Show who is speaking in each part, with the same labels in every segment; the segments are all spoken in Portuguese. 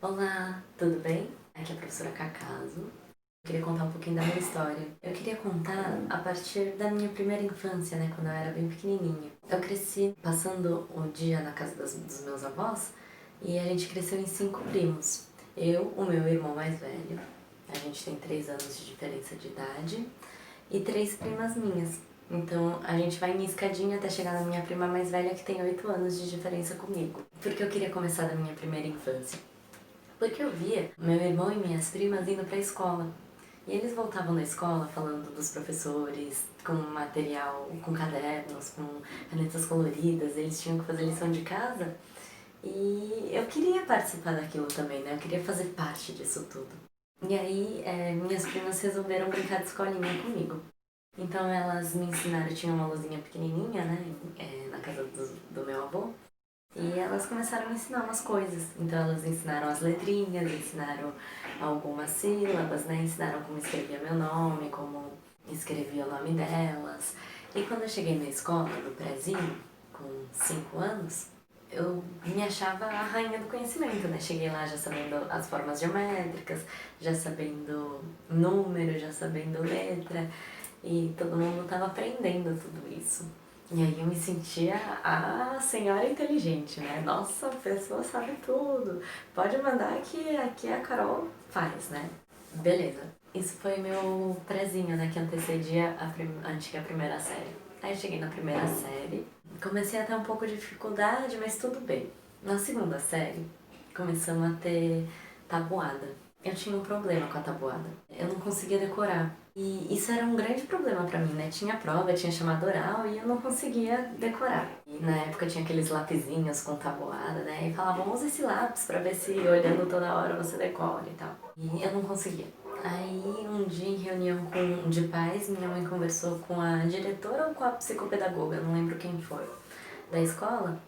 Speaker 1: Olá, tudo bem? Aqui é a professora Cacaso. Eu queria contar um pouquinho da minha história. Eu queria contar a partir da minha primeira infância, né, quando eu era bem pequenininha. Eu cresci passando o dia na casa dos meus avós e a gente cresceu em 5 primos. Eu, o meu irmão mais velho, a gente tem 3 anos de diferença de idade, e 3 primas minhas. Então a gente vai em escadinha até chegar na minha prima mais velha, que tem 8 anos de diferença comigo. Porque eu queria começar da minha primeira infância. Porque eu via meu irmão e minhas primas indo pra escola. E eles voltavam da escola falando dos professores, com material, com cadernos, com canetas coloridas, eles tinham que fazer lição de casa. E eu queria participar daquilo também, né? Eu queria fazer parte disso tudo. E aí, minhas primas resolveram brincar de escolinha comigo. Então elas me ensinaram, tinha uma luzinha pequenininha, né? Na casa do meu avô. E elas começaram a ensinar umas coisas. Então elas ensinaram as letrinhas, ensinaram algumas sílabas, né? Ensinaram como escrevia meu nome, como escrevia o nome delas. E quando eu cheguei na escola, no prézinho, com 5 anos, eu me achava a rainha do conhecimento, né? Cheguei lá já sabendo as formas geométricas, já sabendo número, já sabendo letra. E todo mundo estava aprendendo tudo isso. E aí eu me sentia a senhora inteligente, né? Nossa, a pessoa sabe tudo. Pode mandar que aqui a Carol faz, né? Beleza. Isso foi meu prezinho, né? Que antecedia a antiga primeira série. Aí eu cheguei na primeira série. Comecei a ter um pouco de dificuldade, mas tudo bem. Na segunda série, começamos a ter tabuada. Eu tinha um problema com a tabuada. Eu não conseguia decorar. E isso era um grande problema pra mim, né? Tinha prova, tinha chamado oral e eu não conseguia decorar. E na época tinha aqueles lapisinhos com tabuada, né? E falavam, usa esse lápis pra ver se olhando toda hora você decora e tal. E eu não conseguia. Aí um dia em reunião de pais, minha mãe conversou com a diretora ou com a psicopedagoga, eu não lembro quem foi, da escola.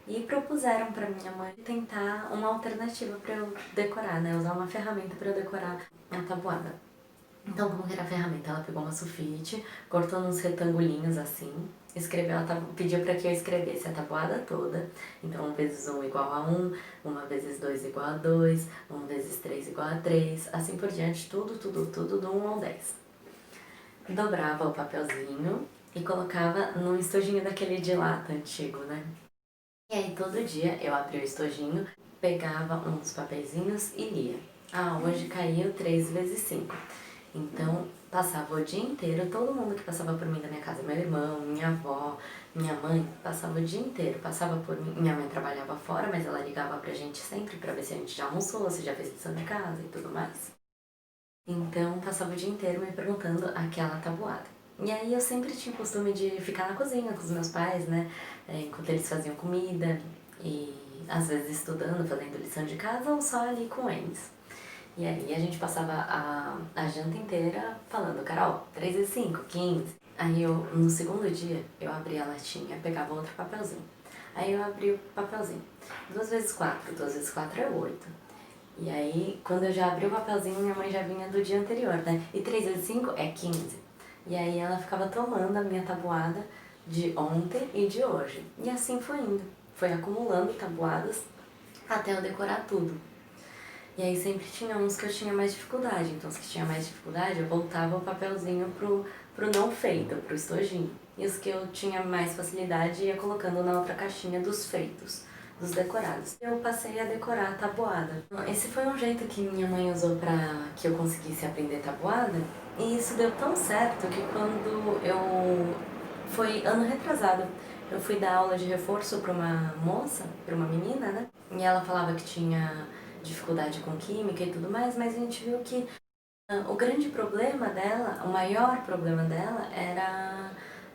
Speaker 1: E propuseram pra minha mãe tentar uma alternativa pra eu decorar, né? Usar uma ferramenta pra eu decorar a tabuada. Então, como que era a ferramenta? Ela pegou uma sulfite, cortou nos retangulinhos assim, escreveu, pediu para que eu escrevesse a tabuada toda. Então, 1 vezes 1 igual a 1, 1 vezes 2 igual a 2, 1 vezes 3 igual a 3, assim por diante, tudo do 1 ao 10. Dobrava o papelzinho e colocava no estojinho daquele de lata antigo, né? E aí, todo dia eu abria o estojinho, pegava uns papeizinhos e lia. Ah, hoje caiu 3 vezes 5. Então, passava o dia inteiro, todo mundo que passava por mim da minha casa, meu irmão, minha avó, minha mãe, passava o dia inteiro, passava por mim. Minha mãe trabalhava fora, mas ela ligava pra gente sempre pra ver se a gente já almoçou, se já fez lição de casa e tudo mais. Então, passava o dia inteiro me perguntando aquela tabuada. E aí eu sempre tinha o costume de ficar na cozinha com os meus pais, né? Enquanto eles faziam comida e às vezes estudando, fazendo lição de casa ou só ali com eles. E aí a gente passava a janta inteira falando, Carol, 3 vezes 5, 15. Aí eu, no segundo dia, eu abria a latinha, pegava outro papelzinho. Aí eu abri o papelzinho. 2 vezes 4, 2 vezes 4 é 8. E aí, quando eu já abri o papelzinho, minha mãe já vinha do dia anterior, né? E 3 vezes 5 é 15. E aí ela ficava tomando a minha tabuada de ontem e de hoje. E assim foi indo. Foi acumulando tabuadas até eu decorar tudo. E aí sempre tinha uns que eu tinha mais dificuldade. Então os que tinha mais dificuldade, eu voltava o papelzinho pro não feito, pro estojinho. E os que eu tinha mais facilidade ia colocando na outra caixinha dos feitos, dos decorados. Eu passei a decorar a tabuada. Esse foi um jeito que minha mãe usou para que eu conseguisse aprender tabuada. E isso deu tão certo que quando eu... Foi ano retrasado. Eu fui dar aula de reforço para uma moça, para uma menina, né? E ela falava que tinha dificuldade com química e tudo mais, mas a gente viu que o grande problema dela, o maior problema dela era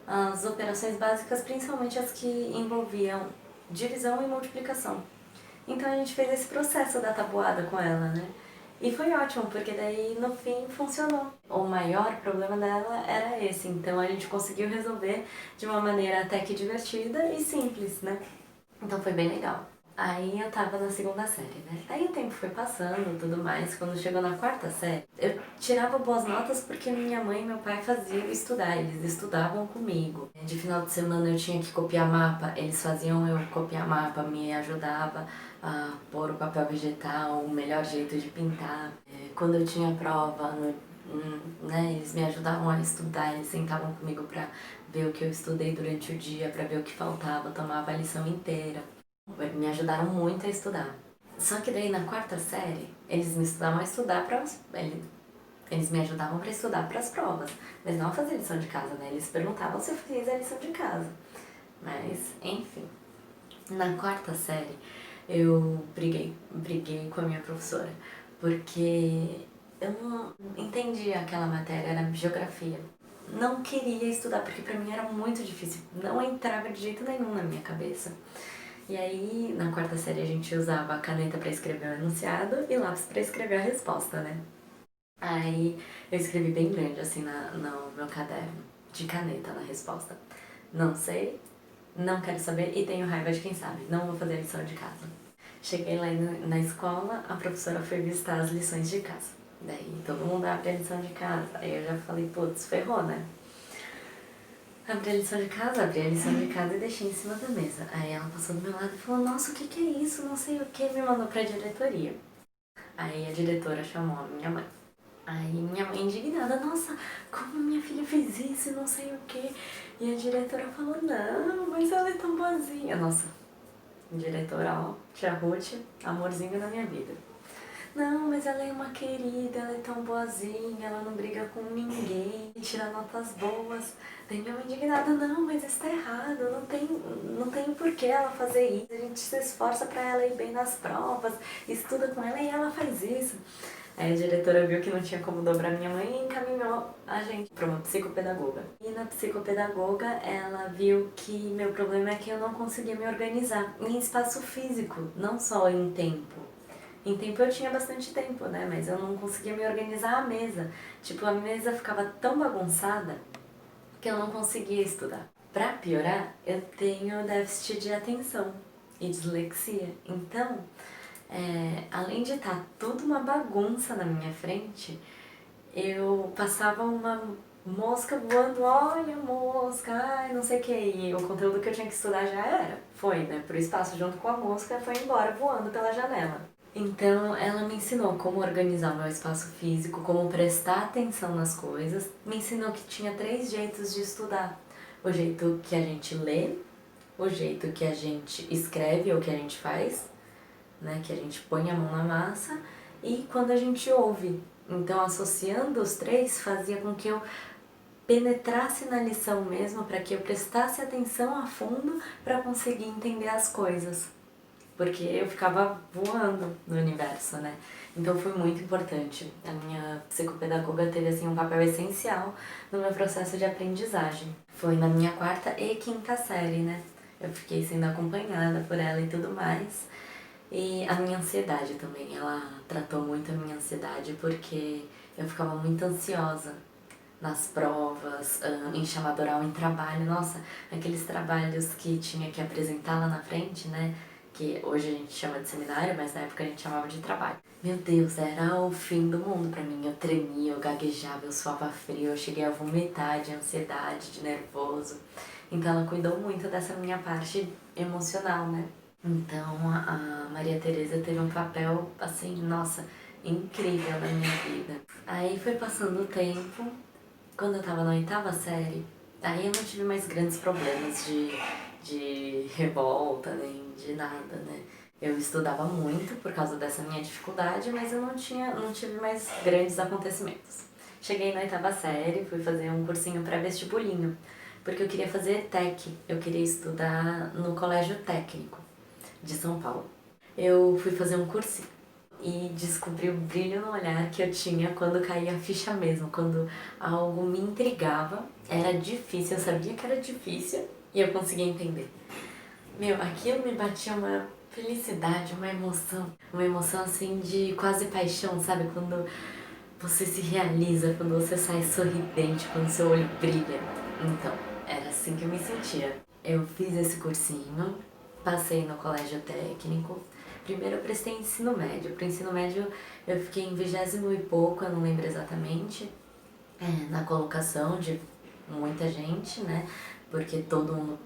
Speaker 1: as operações básicas, principalmente as que envolviam divisão e multiplicação. Então a gente fez esse processo da tabuada com ela, né? E foi ótimo, porque daí no fim funcionou. O maior problema dela era esse, então a gente conseguiu resolver de uma maneira até que divertida e simples, né? Então foi bem legal. Aí eu tava na segunda série, né? Aí o tempo foi passando e tudo mais. Quando chegou na quarta série, eu tirava boas notas porque minha mãe e meu pai faziam eu estudar, eles estudavam comigo. De final de semana eu tinha que copiar mapa, eles faziam eu copiar mapa, me ajudava a pôr o papel vegetal, o melhor jeito de pintar. Quando eu tinha prova, né, eles me ajudavam a estudar, eles sentavam comigo pra ver o que eu estudei durante o dia, pra ver o que faltava, tomava a lição inteira. Me ajudaram muito a estudar. Só que daí na quarta série, eles me estudavam a estudar para eles me ajudavam para estudar para as provas, mas não a fazer lição de casa, né? Eles perguntavam se eu fiz a lição de casa. Mas, enfim. Na quarta série, eu briguei com a minha professora, porque eu não entendia aquela matéria, era geografia. Não queria estudar, porque para mim era muito difícil, não entrava de jeito nenhum na minha cabeça. E aí, na quarta série, a gente usava a caneta para escrever o enunciado e lápis para escrever a resposta, né? Aí, eu escrevi bem grande, assim, no meu caderno, de caneta, na resposta. Não sei, não quero saber e tenho raiva de quem sabe. Não vou fazer lição de casa. Cheguei lá na escola, a professora foi visitar as lições de casa. Daí, todo mundo abre a lição de casa. Aí eu já falei, putz, ferrou, né? Abri a lição de casa, abri a lição de casa e deixei em cima da mesa. Aí ela passou do meu lado e falou, nossa, o que é isso? Não sei o que, me mandou pra diretoria. Aí a diretora chamou a minha mãe. Aí minha mãe indignada, nossa, como minha filha fez isso e não sei o que. E a diretora falou, não, mas ela é tão boazinha. Nossa, diretora, ó, tia Ruth, amorzinho na minha vida. Não, mas ela é uma querida, ela é tão boazinha, ela não briga com ninguém, tira notas boas. Daí minha mãe indignada, não, mas isso tá errado, não tem por que ela fazer isso. A gente se esforça pra ela ir bem nas provas, estuda com ela e ela faz isso. Aí a diretora viu que não tinha como dobrar minha mãe e encaminhou a gente para uma psicopedagoga. E na psicopedagoga ela viu que meu problema é que eu não conseguia me organizar em espaço físico, não só em tempo. Em tempo eu tinha bastante tempo, né? Mas eu não conseguia me organizar à mesa. Tipo, a mesa ficava tão bagunçada que eu não conseguia estudar. Pra piorar, eu tenho déficit de atenção e dislexia. Então, além de estar tudo uma bagunça na minha frente, eu passava uma mosca voando, olha mosca, ai não sei o que, e o conteúdo que eu tinha que estudar já era, foi, né, pro espaço junto com a mosca, foi embora voando pela janela. Então ela me ensinou como organizar o meu espaço físico, como prestar atenção nas coisas, me ensinou que tinha 3 jeitos de estudar. O jeito que a gente lê, o jeito que a gente escreve ou que a gente faz, né, que a gente põe a mão na massa, e quando a gente ouve. Então, associando os 3, fazia com que eu penetrasse na lição mesmo, para que eu prestasse atenção a fundo para conseguir entender as coisas. Porque eu ficava voando no universo, né? Então foi muito importante. A minha psicopedagoga teve assim um papel essencial no meu processo de aprendizagem. Foi na minha quarta e quinta série, né? Eu fiquei sendo acompanhada por ela e tudo mais. E a minha ansiedade também, ela tratou muito a minha ansiedade porque eu ficava muito ansiosa nas provas, em chamada oral, em trabalho. Nossa, aqueles trabalhos que tinha que apresentar lá na frente, né? Que hoje a gente chama de seminário, mas na época a gente chamava de trabalho. Meu Deus, era o fim do mundo pra mim. Eu tremia, eu gaguejava, eu suava frio, eu cheguei a vomitar de ansiedade, de nervoso. Então ela cuidou muito dessa minha parte emocional, né? Então a Maria Tereza teve um papel, assim, nossa, incrível na minha vida. Aí foi passando o tempo, quando eu tava na 8ª série, aí eu não tive mais grandes problemas de revolta, nem de nada, né? Eu estudava muito por causa dessa minha dificuldade, mas eu não tive mais grandes acontecimentos. Cheguei na 8ª série, fui fazer um cursinho pré-vestibulinho, porque eu queria fazer TEC, eu queria estudar no colégio técnico de São Paulo. Eu fui fazer um cursinho e descobri o brilho no olhar que eu tinha quando caía a ficha mesmo, quando algo me intrigava, era difícil, eu sabia que era difícil e eu conseguia entender. Meu, aquilo me batia uma felicidade, uma emoção assim de quase paixão, sabe? Quando você se realiza, quando você sai sorridente, quando seu olho brilha. Então, era assim que eu me sentia. Eu fiz esse cursinho, Passei no colégio técnico. Primeiro eu prestei ensino médio. Pro ensino médio eu fiquei em 20º e pouco, eu não lembro exatamente, na colocação de muita gente, né? Porque todo mundo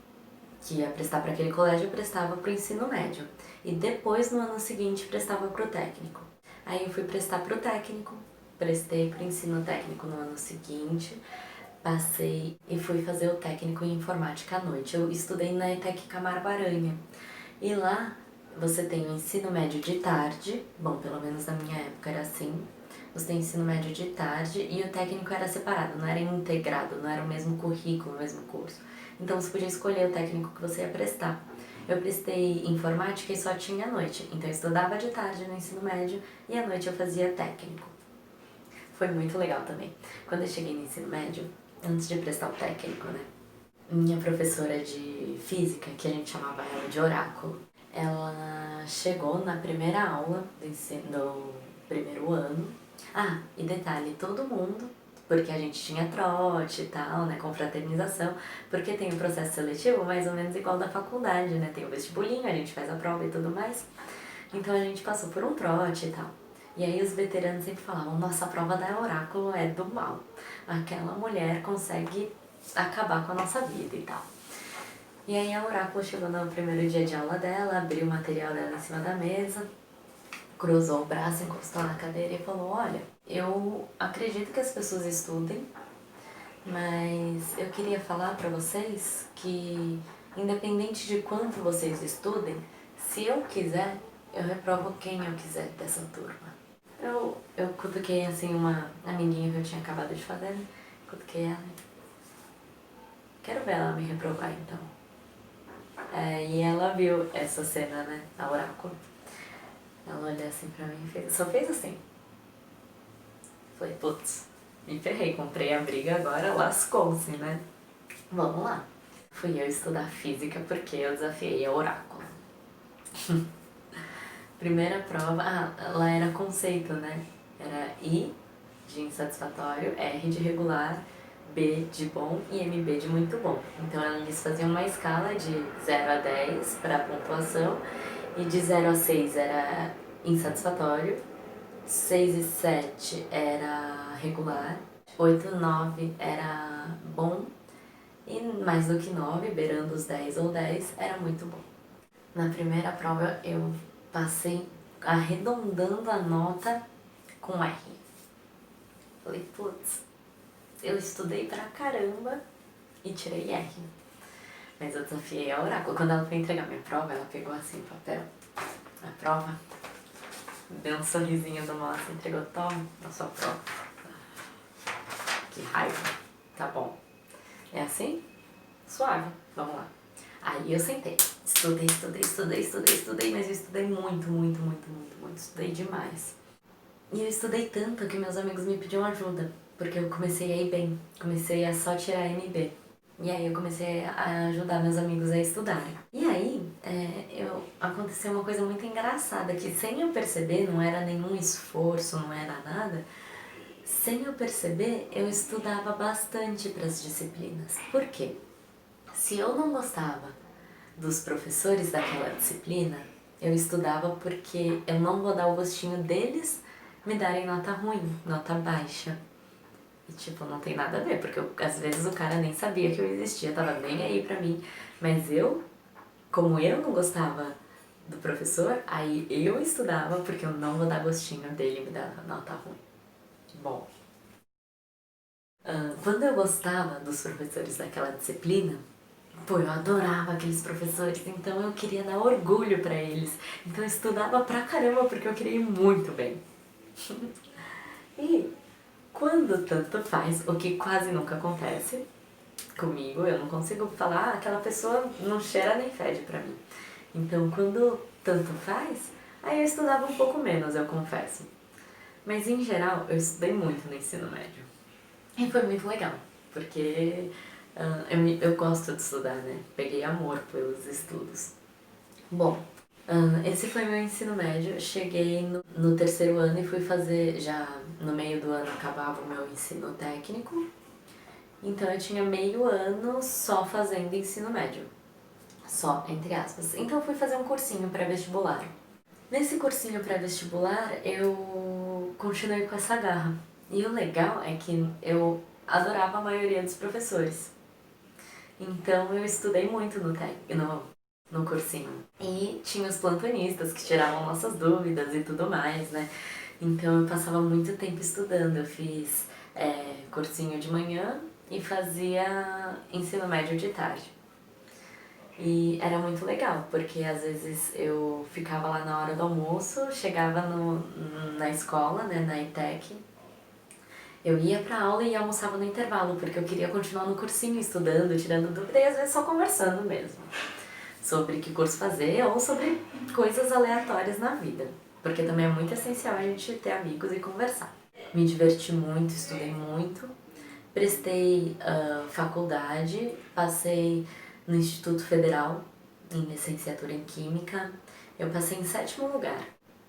Speaker 1: que ia prestar para aquele colégio prestava pro ensino médio. E depois, no ano seguinte, prestava pro técnico. Aí eu fui prestar pro técnico, prestei pro ensino técnico no ano seguinte, passei e fui fazer o técnico em informática à noite. Eu estudei na ETEC Camargo Aranha. E lá você tem o ensino médio de tarde, bom, pelo menos na minha época era assim. Você tem ensino médio de tarde e o técnico era separado, não era integrado, não era o mesmo currículo, o mesmo curso. Então você podia escolher o técnico que você ia prestar. Eu prestei informática e só tinha à noite, então eu estudava de tarde no ensino médio e à noite eu fazia técnico. Foi muito legal também. Quando eu cheguei no ensino médio, antes de prestar o técnico, né? Minha professora de física, que a gente chamava ela de oráculo, ela chegou na primeira aula do primeiro ano. Ah, e detalhe, todo mundo, porque a gente tinha trote e tal, né, confraternização, porque tem um processo seletivo mais ou menos igual da faculdade, né, tem o vestibulinho, a gente faz a prova e tudo mais. Então a gente passou por um trote e tal. E aí os veteranos sempre falavam, nossa, a prova da oráculo é do mal. Aquela mulher consegue acabar com a nossa vida e tal. E aí a oráculo chegou no primeiro dia de aula dela, abriu o material dela em cima da mesa, cruzou o braço, encostou na cadeira e falou, olha, eu acredito que as pessoas estudem, mas eu queria falar pra vocês que, independente de quanto vocês estudem, se eu quiser, eu reprovo quem eu quiser dessa turma. Eu cutuquei assim uma amiguinha que eu tinha acabado de fazer, né? Cutuquei ela. Quero ver ela me reprovar então. E ela viu essa cena, né? A oráculo. Ela olhou assim pra mim e fez, só fez assim. Falei, putz, me ferrei, comprei a briga, agora lascou-se, né? Vamos lá. Fui eu estudar física porque eu desafiei a oráculo. Primeira prova, lá era conceito, né? Era I de insatisfatório, R de regular, B de bom e MB de muito bom. Então eles faziam uma escala de 0 a 10 para a pontuação e de 0 a 6 era insatisfatório, 6 e 7 era regular, 8 e 9 era bom e mais do que 9, beirando os 10 ou 10, era muito bom. Na primeira prova eu passei arredondando a nota com R. Falei, putz, eu estudei pra caramba e tirei R. Mas eu desafiei a oráculo. Quando ela foi entregar minha prova, ela pegou assim o papel, a prova, deu um sorrisinho do mal assim, entregou, toma, a sua prova. Que raiva. Tá bom. É assim? Suave. Vamos lá. Aí eu sentei. Estudei, mas eu estudei muito. Estudei demais. E eu estudei tanto que meus amigos me pediam ajuda, porque eu comecei a ir bem, comecei a só tirar MB. E aí eu comecei a ajudar meus amigos a estudarem. E aí aconteceu uma coisa muito engraçada, que sem eu perceber, não era nenhum esforço, não era nada, sem eu perceber, eu estudava bastante para as disciplinas. Por quê? Se eu não gostava dos professores daquela disciplina, eu estudava porque eu não vou dar o gostinho deles me darem nota ruim, nota baixa. E tipo, não tem nada a ver, porque às vezes o cara nem sabia que eu existia, tava nem aí pra mim. Mas como eu não gostava do professor, aí eu estudava porque eu não vou dar gostinho dele me dar nota ruim. Bom, quando eu gostava dos professores daquela disciplina, pô, eu adorava aqueles professores, então eu queria dar orgulho pra eles. Então eu estudava pra caramba porque eu queria ir muito bem. E quando tanto faz, o que quase nunca acontece comigo, eu não consigo falar, aquela pessoa não cheira nem fede pra mim. Então quando tanto faz, aí eu estudava um pouco menos, eu confesso. Mas em geral, eu estudei muito no ensino médio. E foi muito legal, porque eu gosto de estudar, né? Peguei amor pelos estudos. Bom, esse foi meu ensino médio. Cheguei no terceiro ano e fui fazer, já no meio do ano acabava o meu ensino técnico. Então eu tinha meio ano só fazendo ensino médio. Só, entre aspas. Então eu fui fazer um cursinho pré-vestibular. Nesse cursinho pré-vestibular eu continuei com essa garra. E o legal é que eu adorava a maioria dos professores. Então eu estudei muito no cursinho. E tinha os plantonistas que tiravam nossas dúvidas e tudo mais, né? Então eu passava muito tempo estudando. Eu fiz cursinho de manhã e fazia ensino médio de tarde. E era muito legal, porque às vezes eu ficava lá na hora do almoço, chegava na escola, né, na ETEC, eu ia pra aula e almoçava no intervalo, porque eu queria continuar no cursinho estudando, tirando dúvida e às vezes só conversando mesmo. Sobre que curso fazer ou sobre coisas aleatórias na vida. Porque também é muito essencial a gente ter amigos e conversar. Me diverti muito, estudei muito, prestei faculdade, passei no Instituto Federal, em licenciatura em Química. Eu passei em 7º lugar.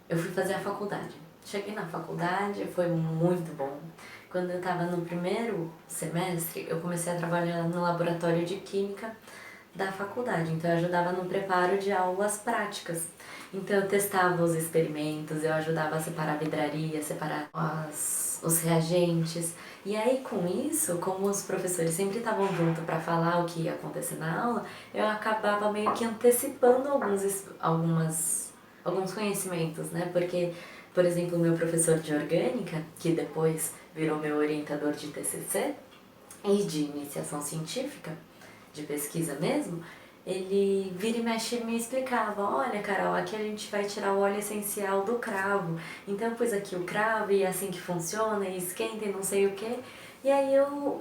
Speaker 1: Eu fui fazer a faculdade. Cheguei na faculdade, foi muito bom. Quando eu estava no primeiro semestre, eu comecei a trabalhar no laboratório de Química da faculdade. Então eu ajudava no preparo de aulas práticas. Então eu testava os experimentos, eu ajudava a separar a vidraria, separar os reagentes. E aí com isso, como os professores sempre estavam junto para falar o que ia acontecer na aula, eu acabava meio que antecipando alguns conhecimentos, né? Porque, por exemplo, o meu professor de orgânica, que depois virou meu orientador de TCC e de iniciação científica, de pesquisa mesmo, ele vira e mexe e me explicava, olha Carol, aqui a gente vai tirar o óleo essencial do cravo, então eu pus aqui o cravo e é assim que funciona, e esquenta e não sei o que. E aí eu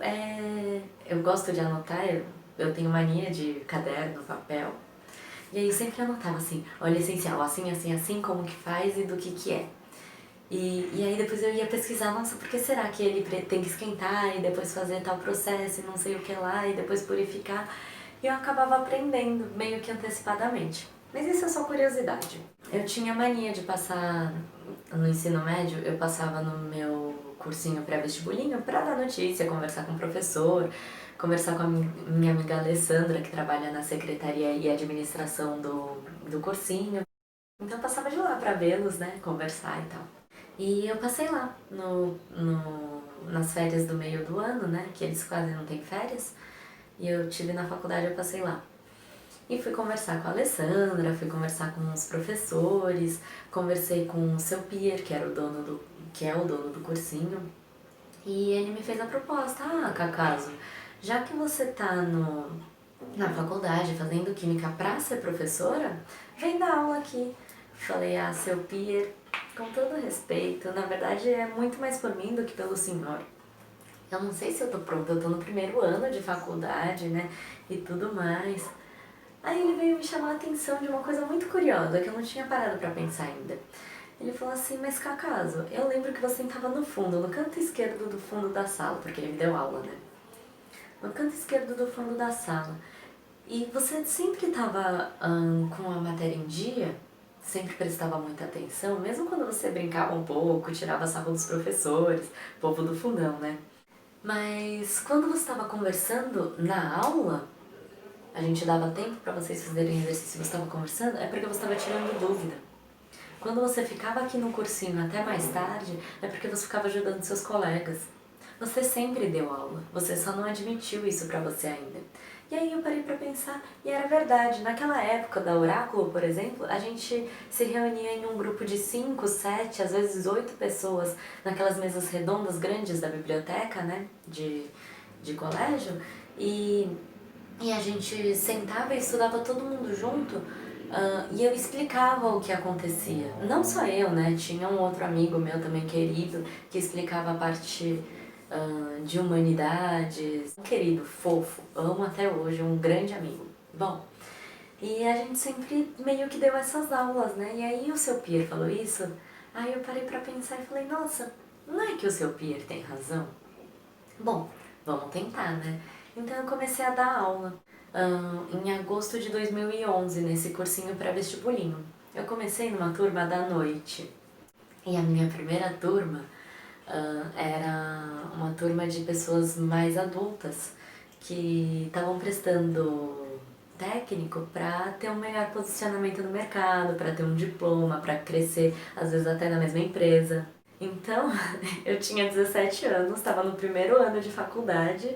Speaker 1: gosto de anotar, eu tenho mania de caderno, papel, e aí eu sempre anotava assim, óleo essencial, assim, assim, assim, como que faz e do que é. E aí depois eu ia pesquisar, nossa, por que será que ele tem que esquentar e depois fazer tal processo e não sei o que lá e depois purificar? E eu acabava aprendendo meio que antecipadamente. Mas isso é só curiosidade. Eu tinha mania de passar no ensino médio, eu passava no meu cursinho pré-vestibulinho para dar notícia, conversar com o professor, conversar com a minha amiga Alessandra, que trabalha na secretaria e administração do cursinho. Então eu passava de lá para vê-los, né, conversar e tal. E eu passei lá nas férias do meio do ano, né? Que eles quase não têm férias. E eu tive na faculdade, eu passei lá. E fui conversar com a Alessandra, fui conversar com os professores, conversei com o seu Pierre, que é o dono do cursinho. E ele me fez a proposta, Cacaso, já que você tá na faculdade fazendo química pra ser professora, vem dar aula aqui. Falei, seu Pierre, com todo respeito, na verdade é muito mais por mim do que pelo senhor. Eu não sei se eu tô pronta, eu tô no primeiro ano de faculdade, né, e tudo mais. Aí ele veio me chamar a atenção de uma coisa muito curiosa, que eu não tinha parado pra pensar ainda. Ele falou assim, mas Cacaso, eu lembro que você estava no fundo, no canto esquerdo do fundo da sala, porque ele me deu aula, né? No canto esquerdo do fundo da sala. E você sempre estava com a matéria em dia, sempre prestava muita atenção, mesmo quando você brincava um pouco, tirava sarro dos professores, povo do fundão, né? Mas quando você estava conversando na aula, a gente dava tempo para vocês fazerem exercício, você estava conversando, é porque você estava tirando dúvida. Quando você ficava aqui no cursinho até mais tarde, é porque você ficava ajudando seus colegas. Você sempre deu aula, você só não admitiu isso pra você ainda. E aí eu parei pra pensar, e era verdade, naquela época da Oráculo, por exemplo, a gente se reunia em um grupo de 5, 7, às vezes 8 pessoas, naquelas mesas redondas grandes da biblioteca, né, de colégio, e a gente sentava e estudava todo mundo junto, e eu explicava o que acontecia. Não só eu, né? Tinha um outro amigo meu também querido que explicava a parte de humanidades. Um querido, fofo, amo até hoje, um grande amigo. Bom, e a gente sempre meio que deu essas aulas, né? E aí o seu Pierre falou isso, aí eu parei pra pensar e falei, nossa, não é que o seu Pierre tem razão? Bom, vamos tentar, né? Então eu comecei a dar aula em agosto de 2011, nesse cursinho pré-vestibulinho. Eu comecei numa turma da noite. E a minha primeira turma era uma turma de pessoas mais adultas que estavam prestando técnico para ter um melhor posicionamento no mercado, para ter um diploma, para crescer, às vezes até na mesma empresa. Então, eu tinha 17 anos, estava no primeiro ano de faculdade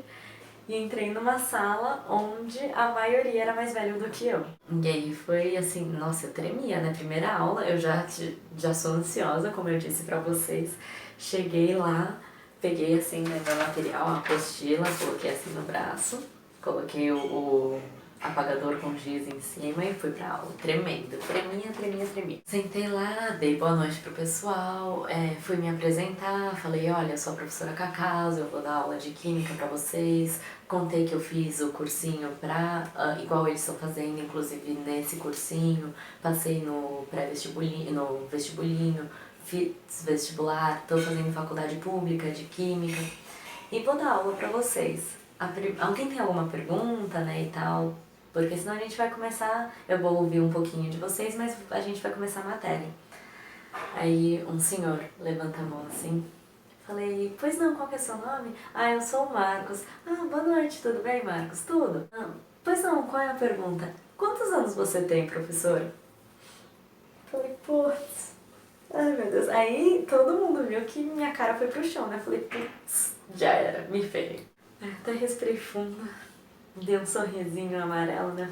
Speaker 1: e entrei numa sala onde a maioria era mais velho do que eu. E aí foi assim, nossa, eu tremia, né? Primeira aula, eu já sou ansiosa, como eu disse pra vocês. Cheguei lá, peguei assim, né, meu material, a apostila, coloquei assim no braço, coloquei o apagador com giz em cima e fui pra aula, tremendo, tremia. Sentei lá, dei boa noite pro pessoal, fui me apresentar, falei, olha, eu sou a professora Cacaso, eu vou dar aula de química pra vocês, contei que eu fiz o cursinho igual eles estão fazendo, inclusive nesse cursinho, passei no pré-vestibulinho, no vestibulinho, fiz vestibular, tô fazendo faculdade pública de química e vou dar aula pra vocês. Alguém tem alguma pergunta, né, e tal? Porque senão a gente vai começar, eu vou ouvir um pouquinho de vocês, mas a gente vai começar a matéria. Aí um senhor levanta a mão assim, falei, pois não, qual que é seu nome? Ah, eu sou o Marcos. Ah, boa noite, tudo bem, Marcos? Tudo? Ah, pois não, qual é a pergunta? Quantos anos você tem, professora? Falei, putz, ai meu Deus. Aí todo mundo viu que minha cara foi pro chão, né? Falei, putz, já era, me ferrei. Até respirei fundo, dei um sorrisinho amarelo, né?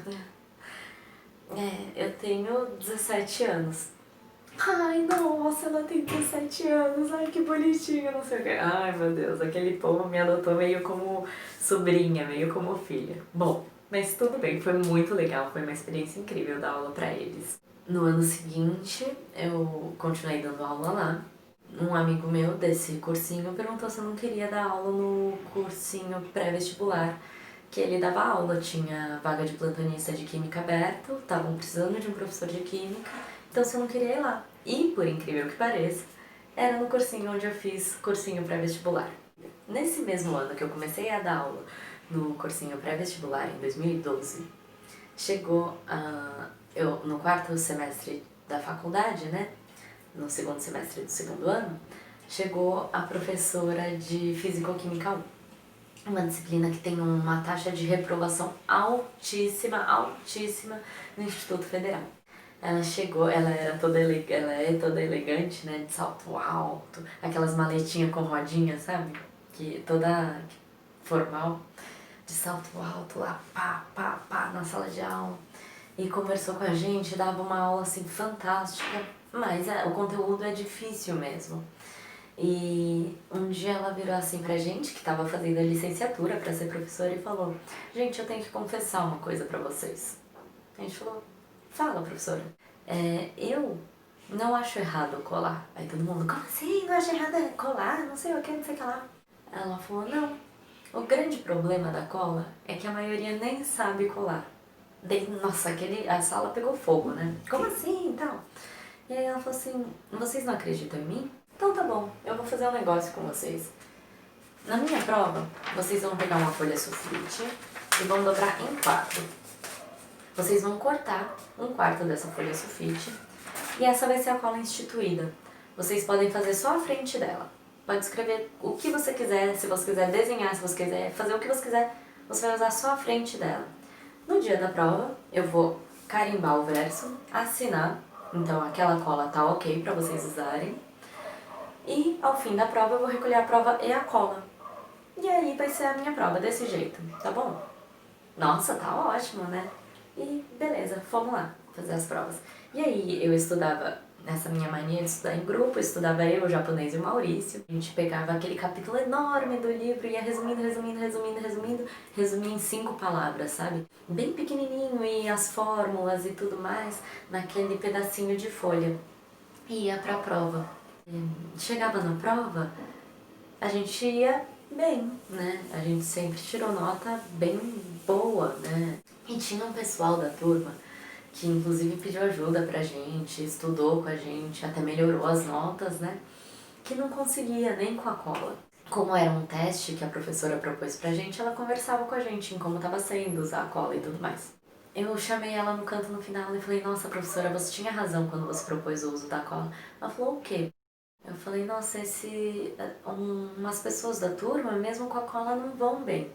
Speaker 1: Eu tenho 17 anos. Ai, não, você não tem 17 anos, ai que bonitinho, não sei o que. Ai, meu Deus, aquele povo me adotou meio como sobrinha, meio como filha. Bom, mas tudo bem, foi muito legal, foi uma experiência incrível dar aula pra eles. No ano seguinte, eu continuei dando aula lá. Um amigo meu desse cursinho perguntou se eu não queria dar aula no cursinho pré-vestibular que ele dava aula, tinha vaga de plantonista de química aberto, estavam precisando de um professor de química, então se eu não queria ir lá. E, por incrível que pareça, era no cursinho onde eu fiz cursinho pré-vestibular. Nesse mesmo ano que eu comecei a dar aula no cursinho pré-vestibular, em 2012, chegou eu no quarto semestre da faculdade, né, no segundo semestre do segundo ano, chegou a professora de Físico-Química 1. Uma disciplina que tem uma taxa de reprovação altíssima no Instituto Federal. Ela chegou, ela é toda elegante, né, de salto alto, aquelas maletinhas com rodinha, sabe? Que toda formal, de salto alto lá, pá, na sala de aula. E conversou com a gente, dava uma aula assim fantástica, mas o conteúdo é difícil mesmo. E um dia ela virou assim pra gente, que tava fazendo a licenciatura pra ser professora, e falou: gente, eu tenho que confessar uma coisa pra vocês. A gente falou: fala, professora. Eu não acho errado colar. Aí todo mundo: como assim? Não acho errado colar? Não sei o que, não sei o que lá. Ela falou: não. O grande problema da cola é que a maioria nem sabe colar. Nossa, a sala pegou fogo, né? Como assim e tal? E aí ela falou assim: vocês não acreditam em mim? Então tá bom, eu vou fazer um negócio com vocês. Na minha prova, vocês vão pegar uma folha sulfite e vão dobrar em 4. Vocês vão cortar um quarto dessa folha sulfite e essa vai ser a cola instituída. Vocês podem fazer só a frente dela. Pode escrever o que você quiser, se você quiser desenhar, se você quiser fazer o que você quiser, você vai usar só a frente dela. No dia da prova, eu vou carimbar o verso, assinar, então aquela cola tá ok pra vocês usarem. E ao fim da prova eu vou recolher a prova e a cola. E aí vai ser a minha prova desse jeito, tá bom? Nossa, tá ótimo, né? E beleza, fomos lá fazer as provas. E aí eu estudava, nessa minha mania de estudar em grupo, estudava eu, o japonês e o Maurício. A gente pegava aquele capítulo enorme do livro e ia resumia em 5 palavras, sabe? Bem pequenininho, e as fórmulas e tudo mais naquele pedacinho de folha. E ia pra prova. Chegava na prova, a gente ia bem, né? A gente sempre tirou nota bem boa, né? E tinha um pessoal da turma que inclusive pediu ajuda pra gente, estudou com a gente, até melhorou as notas, né? Que não conseguia nem com a cola. Como era um teste que a professora propôs pra gente, ela conversava com a gente em como tava sendo usar a cola e tudo mais. Eu chamei ela no canto no final e falei: nossa, professora, você tinha razão quando você propôs o uso da cola. Ela falou: o quê? Eu falei: nossa, umas pessoas da turma, mesmo com a cola, não vão bem.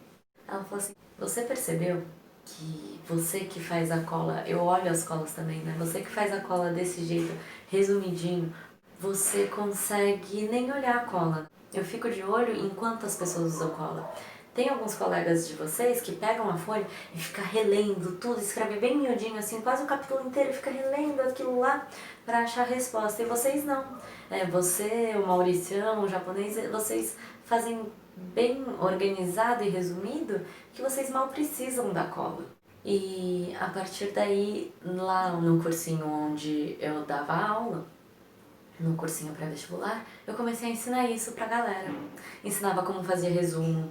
Speaker 1: Ela falou assim: você percebeu que você que faz a cola, eu olho as colas também, né? Você que faz a cola desse jeito, resumidinho, você consegue nem olhar a cola. Eu fico de olho enquanto as pessoas usam cola. Tem alguns colegas de vocês que pegam a folha e fica relendo tudo, escreve bem miudinho assim, quase o capítulo inteiro e fica relendo aquilo lá para achar a resposta. E vocês não. Você, o Mauricião, o japonês, vocês fazem bem organizado e resumido que vocês mal precisam da cola. E a partir daí, lá no cursinho onde eu dava aula, no cursinho pré-vestibular, eu comecei a ensinar isso pra galera. Ensinava como fazia resumo,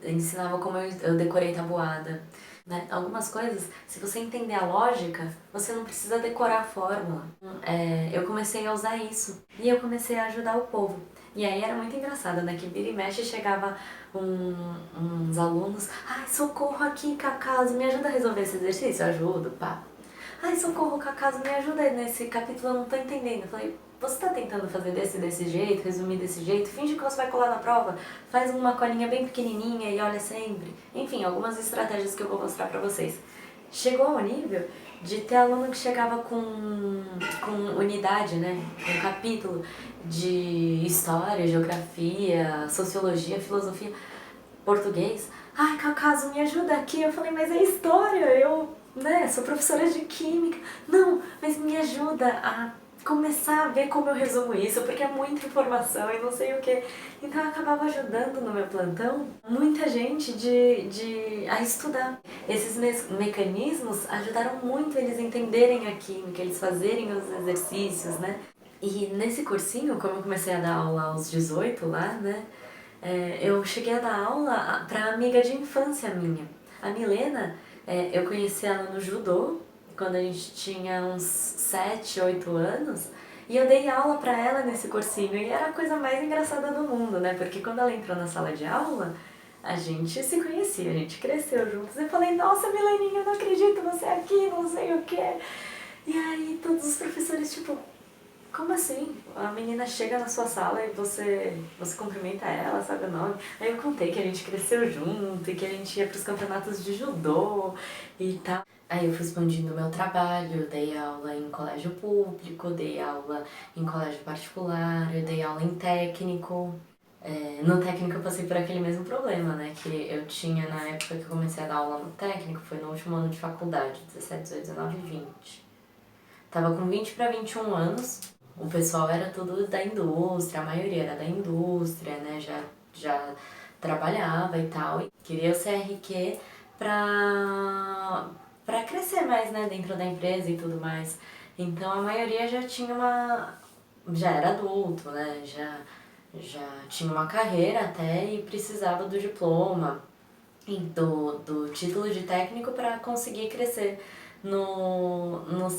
Speaker 1: ensinava como eu decorei tabuada. Né? Algumas coisas, se você entender a lógica, você não precisa decorar a fórmula. Eu comecei a usar isso e eu comecei a ajudar o povo. E aí era muito engraçado, né? Que vira e mexe chegava uns alunos, ai, socorro aqui, Cacaso, me ajuda a resolver esse exercício? Eu ajudo, pá. Ai, socorro, Cacaso, me ajuda aí nesse capítulo, eu não tô entendendo. Eu falei, você tá tentando fazer desse jeito, resumir desse jeito? Finge que você vai colar na prova, faz uma colinha bem pequenininha e olha sempre. Enfim, algumas estratégias que eu vou mostrar pra vocês. Chegou ao nível de ter aluno que chegava com unidade, né? Um capítulo de história, geografia, sociologia, filosofia, português. Ai, Cacaso, me ajuda aqui. Eu falei, mas é história, sou professora de química. Não, mas me ajuda a começar a ver como eu resumo isso, porque é muita informação e não sei o que. Então eu acabava ajudando no meu plantão muita gente a estudar. Esses mecanismos ajudaram muito eles entenderem a química, eles fazerem os exercícios, né? E nesse cursinho, como eu comecei a dar aula aos 18 lá, né? Eu cheguei a dar aula pra amiga de infância minha. A Milena, eu conheci ela no judô, quando a gente tinha uns 7, 8 anos, e eu dei aula pra ela nesse cursinho, e era a coisa mais engraçada do mundo, né? Porque quando ela entrou na sala de aula, a gente se conhecia, a gente cresceu juntos. Eu falei, nossa, Mileninha, eu não acredito, você é aqui, não sei o quê. E aí todos os professores, tipo, como assim? A menina chega na sua sala e você cumprimenta ela, sabe o nome? Aí eu contei que a gente cresceu junto e que a gente ia pros campeonatos de judô e tal. Aí eu fui expandindo o meu trabalho, eu dei aula em colégio público, dei aula em colégio particular, eu dei aula em técnico. No técnico eu passei por aquele mesmo problema, né? Que eu tinha na época que eu comecei a dar aula no técnico, foi no último ano de faculdade, 17, 18, 19 e 20. Tava com 20 para 21 anos. O pessoal era tudo da indústria, a maioria era da indústria, né? Já trabalhava e tal. E queria o CRQ pra crescer mais, né? Dentro da empresa e tudo mais. Então a maioria já tinha já era adulto, né? Já tinha uma carreira até e precisava do diploma e do título de técnico para conseguir crescer na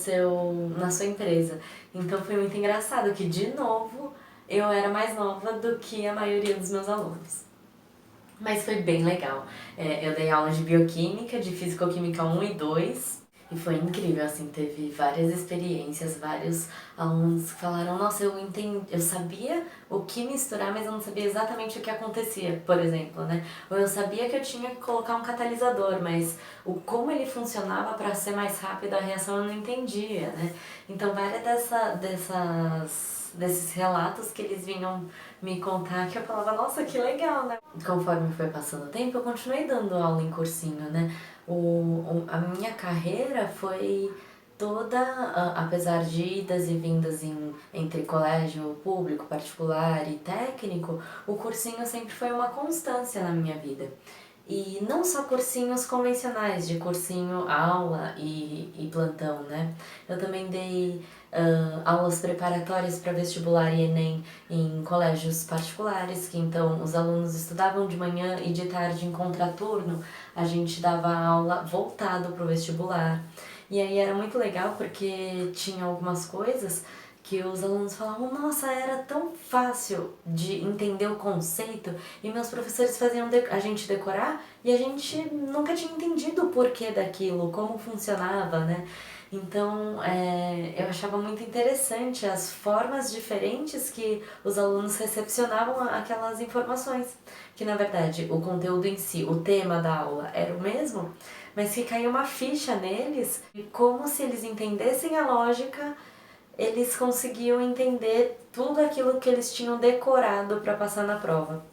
Speaker 1: sua empresa. Então foi muito engraçado que, de novo, eu era mais nova do que a maioria dos meus alunos. Mas foi bem legal. Eu dei aula de bioquímica, de fisicoquímica 1 e 2. E foi incrível, assim, teve várias experiências, vários alunos que falaram, nossa, eu sabia o que misturar, mas eu não sabia exatamente o que acontecia, por exemplo, né? Ou eu sabia que eu tinha que colocar um catalisador, mas como ele funcionava para ser mais rápido a reação eu não entendia, né? Então várias desses relatos que eles vinham me contar que eu falava, nossa, que legal, né? Conforme foi passando o tempo, eu continuei dando aula em cursinho, né? A minha carreira foi toda, apesar de idas e vindas entre colégio público, particular e técnico, o cursinho sempre foi uma constância na minha vida. E não só cursinhos convencionais, de cursinho, aula e plantão, né? Eu também dei aulas preparatórias para vestibular e Enem em colégios particulares, que então os alunos estudavam de manhã e de tarde em contraturno, a gente dava aula voltado para o vestibular. E aí era muito legal porque tinha algumas coisas que os alunos falavam, nossa, era tão fácil de entender o conceito e meus professores faziam a gente decorar e a gente nunca tinha entendido o porquê daquilo, como funcionava, né? Então, eu achava muito interessante as formas diferentes que os alunos recepcionavam aquelas informações. Que, na verdade, o conteúdo em si, o tema da aula era o mesmo, mas que caiu uma ficha neles, e como se eles entendessem a lógica, eles conseguiam entender tudo aquilo que eles tinham decorado para passar na prova.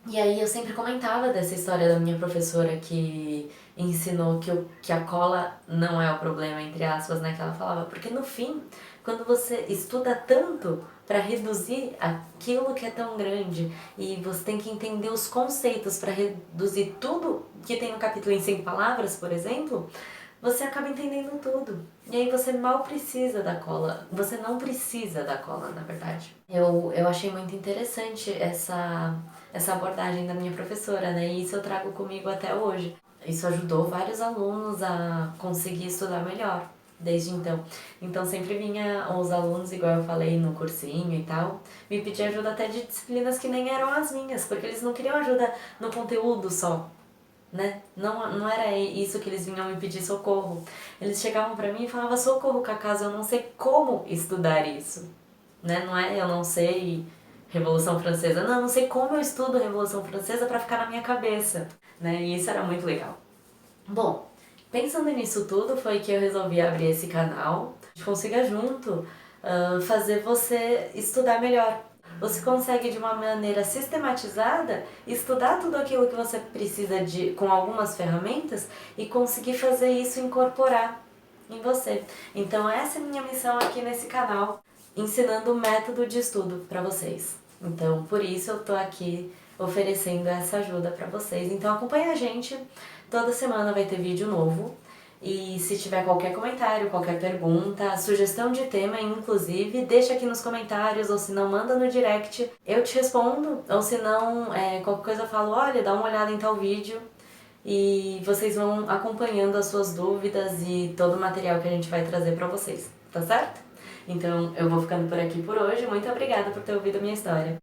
Speaker 1: E aí eu sempre comentava dessa história da minha professora que ensinou que a cola não é o problema, entre aspas, né, que ela falava, porque no fim, quando você estuda tanto para reduzir aquilo que é tão grande e você tem que entender os conceitos para reduzir tudo que tem no capítulo em 5 palavras, por exemplo, você acaba entendendo tudo. E aí você mal precisa da cola. Você não precisa da cola, na verdade. Eu achei muito interessante essa abordagem da minha professora, né? E isso eu trago comigo até hoje. Isso ajudou vários alunos a conseguir estudar melhor desde então. Então sempre vinha os alunos, igual eu falei no cursinho e tal, me pedir ajuda até de disciplinas que nem eram as minhas, porque eles não queriam ajuda no conteúdo só, né? Não era isso que eles vinham me pedir socorro. Eles chegavam pra mim e falavam: socorro, Cacasa, eu não sei como estudar isso, né? Não é eu não sei Revolução Francesa, não, eu não sei como eu estudo Revolução Francesa pra ficar na minha cabeça, né? E isso era muito legal. Bom, pensando nisso tudo foi que eu resolvi abrir esse canal. A gente consiga junto fazer você estudar melhor. Você consegue de uma maneira sistematizada estudar tudo aquilo que você precisa de com algumas ferramentas e conseguir fazer isso incorporar em você. Então essa é a minha missão aqui nesse canal, ensinando o método de estudo para vocês. Então por isso eu tô aqui oferecendo essa ajuda para vocês. Então acompanha a gente, toda semana vai ter vídeo novo. E se tiver qualquer comentário, qualquer pergunta, sugestão de tema, inclusive, deixa aqui nos comentários, ou se não, manda no direct, eu te respondo, ou se não, qualquer coisa eu falo: olha, dá uma olhada em tal vídeo, e vocês vão acompanhando as suas dúvidas e todo o material que a gente vai trazer pra vocês, tá certo? Então eu vou ficando por aqui por hoje, muito obrigada por ter ouvido a minha história.